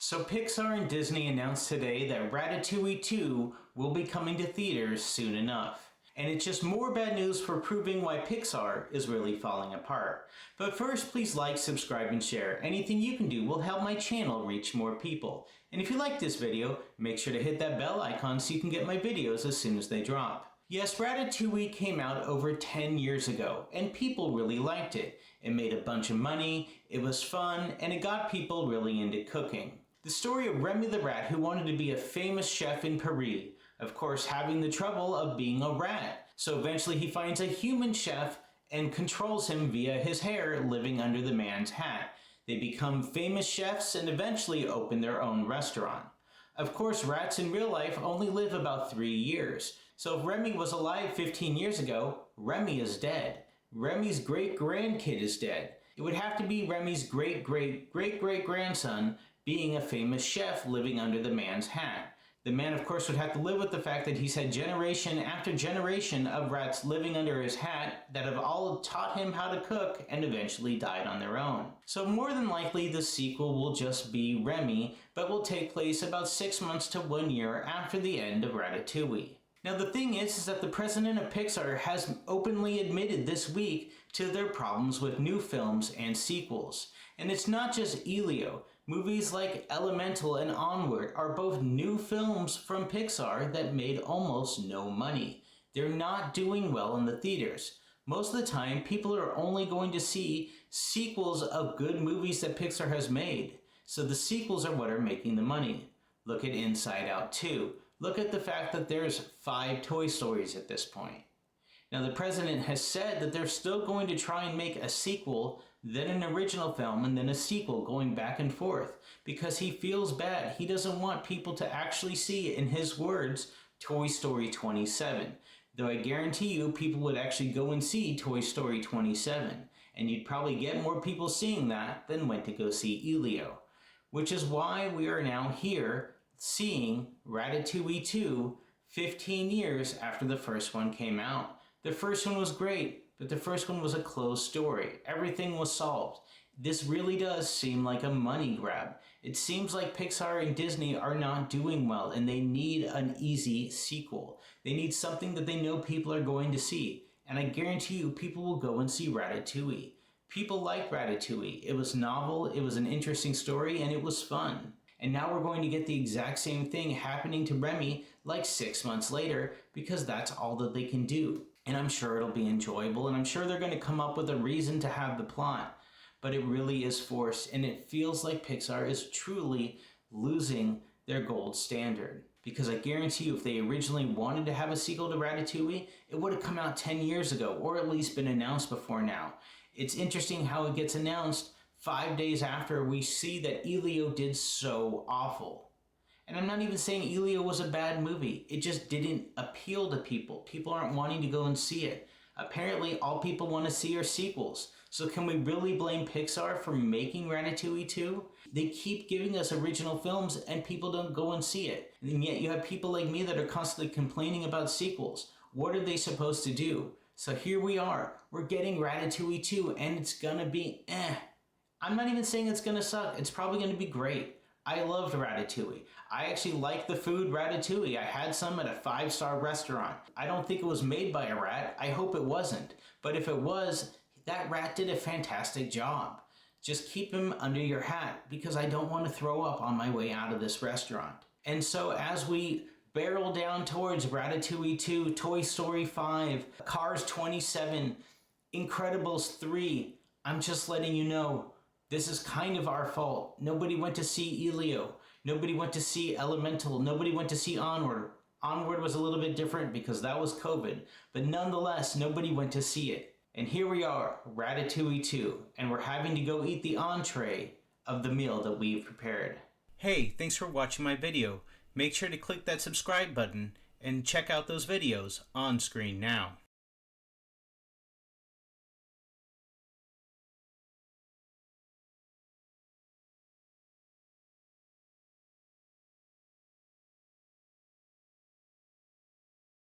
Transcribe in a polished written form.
So Pixar and Disney announced today that Ratatouille 2 will be coming to theaters soon enough. And it's just more bad news for proving why Pixar is really falling apart. But first, please like, subscribe, and share. Anything you can do will help my channel reach more people. And if you like this video, make sure to hit that bell icon so you can get my videos as soon as they drop. Yes, Ratatouille came out over 10 years ago, and people really liked it. It made a bunch of money, it was fun, and it got people really into cooking. The story of Remy the rat who wanted to be a famous chef in Paris, of course having the trouble of being a rat. So eventually he finds a human chef and controls him via his hair living under the man's hat. They become famous chefs and eventually open their own restaurant. Of course, rats in real life only live about 3 years. So if Remy was alive 15 years ago, Remy is dead. Remy's great-grandkid is dead. It would have to be Remy's great-great-great-great-grandson being a famous chef living under the man's hat. The man, of course, would have to live with the fact that he's had generation after generation of rats living under his hat that have all taught him how to cook and eventually died on their own. So more than likely the sequel will just be Remy, but will take place about 6 months to 1 year after the end of Ratatouille. Now the thing is that the president of Pixar has openly admitted this week to their problems with new films and sequels. And it's not just Elio. Movies like Elemental and Onward are both new films from Pixar that made almost no money. They're not doing well in the theaters. Most of the time, people are only going to see sequels of good movies that Pixar has made. So the sequels are what are making the money. Look at Inside Out 2. Look at the fact that there's 5 Toy Stories at this point. Now the president has said that they're still going to try and make a sequel, then an original film, and then a sequel going back and forth because he feels bad. He doesn't want people to actually see, in his words, Toy Story 27. Though I guarantee you people would actually go and see Toy Story 27. And you'd probably get more people seeing that than went to go see Elio. Which is why we are now here seeing Ratatouille 2 15 years after the first one came out. The first one was great, but the first one was a closed story. Everything was solved. This really does seem like a money grab. It seems like Pixar and Disney are not doing well and they need an easy sequel. They need something that they know people are going to see. And I guarantee you people will go and see Ratatouille. People like Ratatouille. It was novel, it was an interesting story, and it was fun. And now we're going to get the exact same thing happening to Remy like 6 months later because that's all that they can do. And I'm sure it'll be enjoyable, and I'm sure they're going to come up with a reason to have the plot. But it really is forced, and it feels like Pixar is truly losing their gold standard. Because I guarantee you, if they originally wanted to have a sequel to Ratatouille, it would have come out 10 years ago, or at least been announced before now. It's interesting how it gets announced 5 days after we see that Elio did so awful. And I'm not even saying Elio was a bad movie. It just didn't appeal to people. People aren't wanting to go and see it. Apparently, all people want to see are sequels. So can we really blame Pixar for making Ratatouille 2? They keep giving us original films and people don't go and see it. And yet you have people like me that are constantly complaining about sequels. What are they supposed to do? So here we are. We're getting Ratatouille 2 and it's gonna be I'm not even saying it's gonna suck. It's probably gonna be great. I loved Ratatouille. I actually like the food Ratatouille. I had some at a 5-star restaurant. I don't think it was made by a rat. I hope it wasn't. But if it was, that rat did a fantastic job. Just keep him under your hat because I don't want to throw up on my way out of this restaurant. And so as we barrel down towards Ratatouille 2, Toy Story 5, Cars 27, Incredibles 3, I'm just letting you know, this is kind of our fault. Nobody went to see Elio. Nobody went to see Elemental. Nobody went to see Onward. Onward was a little bit different because that was COVID. But nonetheless, nobody went to see it. And here we are, Ratatouille 2. And we're having to go eat the entree of the meal that we've prepared. Hey, thanks for watching my video. Make sure to click that subscribe button and check out those videos on screen now.